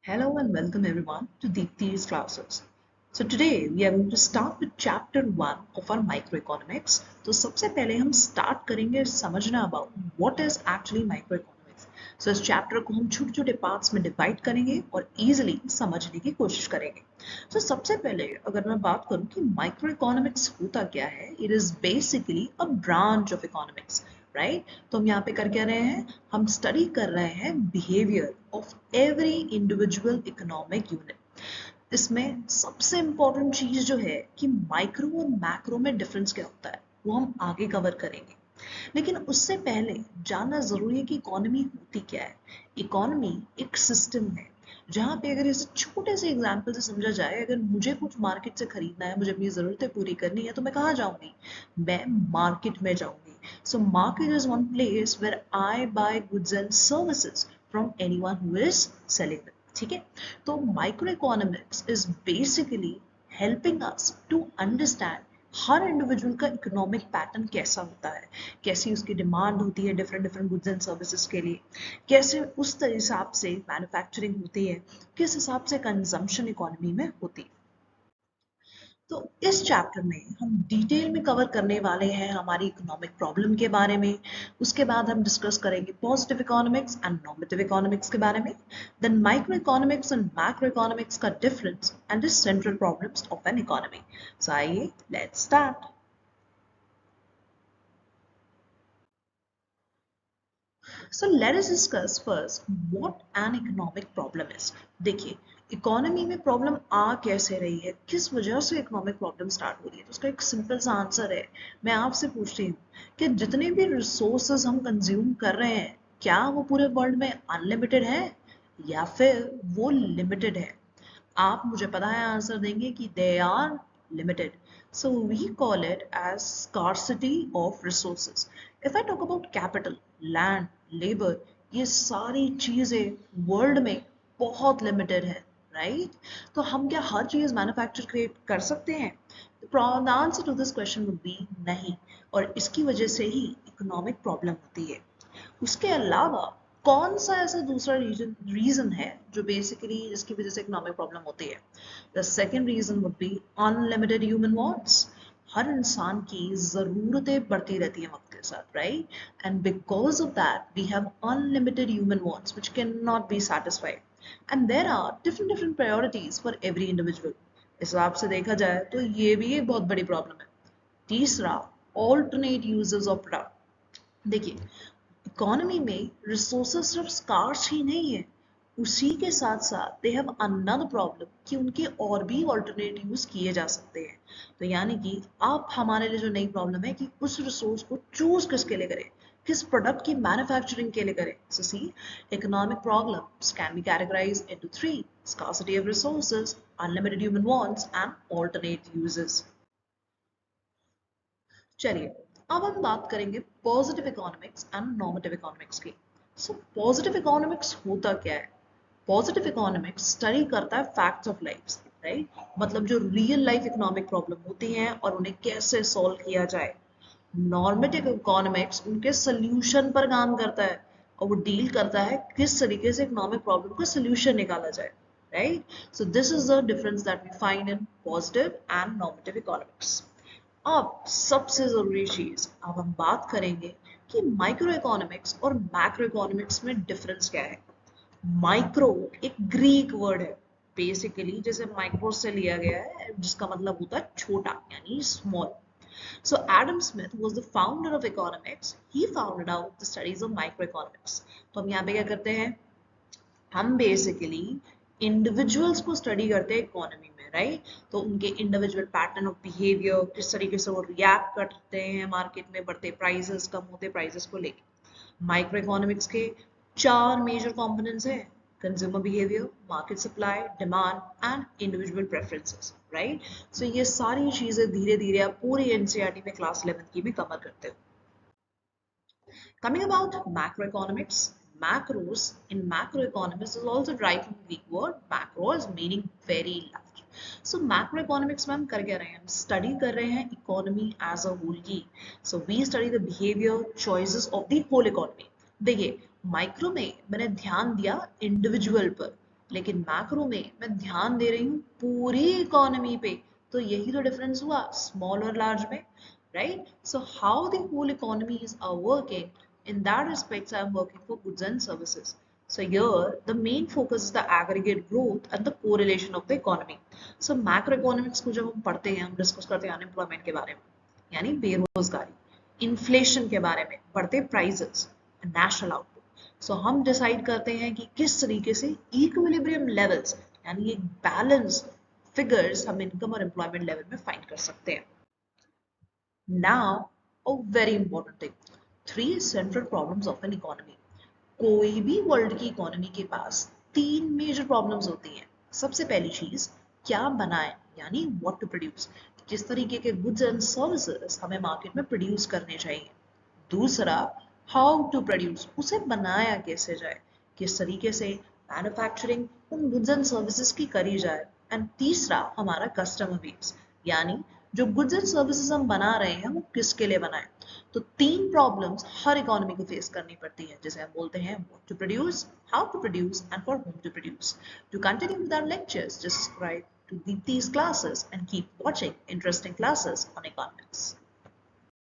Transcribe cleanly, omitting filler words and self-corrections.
Hello and welcome everyone to Deepti's classes. So today we are going to start with chapter 1 of our microeconomics. तो सबसे पहले हम start करेंगे समझना about what is actually microeconomics. So इस chapter को हम छोटे छोटे parts में divide करेंगे और easily समझने की कोशिश करेंगे. So सबसे पहले अगर मैं बात करूं कि microeconomics होता क्या है, it is basically a branch of economics. Right तो हम यहाँ पे कर क्या रहे हैं हम स्टडी कर रहे हैं behaviour of every individual economic unit इसमें सबसे इंपॉर्टेंट चीज जो है कि माइक्रो और मैक्रो में डिफरेंस क्या होता है वो हम आगे कवर करेंगे लेकिन उससे पहले जानना जरूरी है कि इकोनॉमी होती क्या है इकोनॉमी एक सिस्टम है जहाँ पे अगर इसे छोटे से एग्जाम्पल से समझा जाए अगर मुझे कुछ मार्केट से खरीदना है मुझे अपनी जरूरतें पूरी करनी है तो मैं कहाँ जाऊंगी मैं मार्केट में जाऊंगी so market is one place where I buy goods and services from anyone who is selling them ठीक है तो micro economics is basically helping us to understand हर इंडिविजुअल का इकोनॉमिक पैटर्न कैसा होता है कैसी उसकी डिमांड होती है different different goods and services के लिए कैसे उस हिसाब से मैन्युफैक्चरिंग होती है किस हिसाब से कंजम्पशन इकोनॉमी में होती है तो इस चैप्टर में हम डिटेल में कवर करने वाले हैं हमारी इकोनॉमिक प्रॉब्लम के बारे में उसके बाद हम डिस्कस करेंगे positive economics and normative economics के बारे में then micro economics and macro economics का difference and the central problems of an economy so आइए let's start So let us discuss first what an economic problem is. देखिए economy में problem आ कैसे रही है किस वजह से इकोनॉमिक प्रॉब्लम स्टार्ट हो रही है तो उसका एक सिंपल सा आंसर है मैं आपसे पूछती हूँ कि जितने भी रिसोर्सेज हम कंज्यूम कर रहे हैं क्या वो पूरे वर्ल्ड में अनलिमिटेड है या फिर वो लिमिटेड है आप मुझे पता है आंसर देंगे कि they are limited. So we call it as scarcity of resources. If I talk about capital, land, labor, ये सारी चीजें वर्ल्ड में बहुत लिमिटेड है राइट तो हम क्या हर चीज मैन्युफैक्चर क्रिएट कर सकते हैं The answer to this question would be नहीं और इसकी वजह से ही इकोनॉमिक प्रॉब्लम होती है उसके अलावा कौन सा ऐसा दूसरा रीजन है जो बेसिकली जिसकी वजह से इकोनॉमिक प्रॉब्लम होती है the second reason would be unlimited human wants हर इंसान की जरूरतें बढ़ती रहती हैं वक्त के साथ right and because of that we have unlimited human wants which can not be satisfied and there are different different priorities for every individual इस हिसाब से देखा जाए तो ये भी एक बहुत बड़ी प्रॉब्लम है तीसरा ऑल्टरनेट यूजेस ऑफ प्रोडक्ट देखिए इकोनॉमी में रिसोर्सेज सिर्फ स्कार्स ही नहीं है उसी के साथ साथ दे हैव अनदर प्रॉब्लम कि उनके और भी ऑल्टरनेट यूज किए जा सकते हैं तो यानी कि आप हमारे लिए जो नई प्रॉब्लम है कि उस रिसोर्स को चूज किसके लिए करें किस प्रोडक्ट की मैन्युफैक्चरिंग के लिए करें so see economic problems can be categorised into three scarcity of resources unlimited human wants and alternate uses चलिए अब हम बात करेंगे positive economics and normative economics की सो पॉजिटिव इकोनॉमिक्स होता क्या है पॉजिटिव इकोनॉमिक्स स्टडी करता है फैक्ट्स ऑफ लाइफ राइट मतलब जो रियल लाइफ इकोनॉमिक प्रॉब्लम होती हैं और उन्हें कैसे सॉल्व किया जाए नॉर्मेटिव इकोनॉमिक्स उनके सोल्यूशन पर काम करता है और वो डील करता है किस तरीके से इकोनॉमिक प्रॉब्लम का सोल्यूशन निकाला जाए right so this is the difference that we find in positive and normative economics अब सबसे जरूरी चीज अब हम बात करेंगे कि माइक्रो इकोनॉमिक्स और मैक्रो इकोनॉमिक्स में डिफरेंस क्या है माइक्रो एक ग्रीक वर्ड है बेसिकली जैसे माइक्रो से लिया गया है जिसका मतलब होता है छोटा यानी small so Adam Smith was the founder of economics he founded out the studies of microeconomics तो हम यहाँ पे क्या करते हैं हम बेसिकली इंडिविजुअल्स को स्टडी करते हैं इकोनॉमी में राइट तो उनके इंडिविजुअल पैटर्न ऑफ बिहेवियर किस तरीके से वो रिएक्ट करते हैं मार्केट में बढ़ते प्राइसेस कम होते प्राइसेस को लेके माइक्रो इकोनॉमिक्स के चार मेजर कंपोनेंट्स हैं consumer behaviour market supply demand and individual preferences right so ये सारी चीजें धीरे धीरे आप पूरी एनसीईआरटी में क्लास 11 की भी कवर करते हो Coming about macroeconomics, macros in macroeconomics is also derived from the Greek word macro is meaning very large. So macroeconomics में हम कर क्या रहे हैं हम स्टडी कर रहे हैं इकोनॉमी एज अ होल की so we study the behaviour choices of the whole economy देखिए माइक्रो में मैंने ध्यान दिया इंडिविजुअल पर लेकिन मैक्रो में मैं ध्यान दे रही हूँ पूरी इकोनॉमी पे। तो यही तो डिफरेंस हुआ स्मॉल और लार्ज में, right? So how the whole economy is working in that respects I am working for goods and services. So here the main focus is the aggregate growth and the correlation of the economy. So macroeconomics को जब हम पढ़ते हैं, हम discuss करते हैं unemployment के बारे में, यानी बेरोजगारी, इन्फ्लेशन के बारे में, बढ़ते प्राइसेस, नेशनल आउटपुट. सो हम डिसाइड करते हैं कि किस तरीके से इक्विलिब्रियम लेवल्स यानी एक बैलेंस फिगर्स हम इनकम और एम्प्लॉयमेंट लेवल में फाइंड कर सकते हैं. Now, a very important thing, three central problems of an economy. कोई भी वर्ल्ड की इकोनॉमी के पास तीन मेजर प्रॉब्लम्स होती हैं. सबसे पहली चीज, क्या बनाए, यानी व्हाट टू प्रोड्यूस, किस तरीके के गुड्स एंड सर्विसेज हमें मार्केट में प्रोड्यूस करने चाहिए. दूसरा, हाउ टू प्रोड्यूस, उसे बनाया कैसे जाए, किस तरीके से मैन्युफैक्चरिंग उन गुड्स एंड सर्विसेज की करी जाए. एंड तीसरा हमारा कस्टमर बेस, यानी जो गुड्स एंड सर्विसेज हम बना रहे हैं वो किसके लिए बनाए. तो तीन प्रॉब्लम्स हर इकोनॉमी को फेस करनी पड़ती है, जैसे हम बोलते हैं what to produce, how to produce and for whom to produce. To continue with our lectures, just subscribe to these classes and keep watching interesting classes on economics.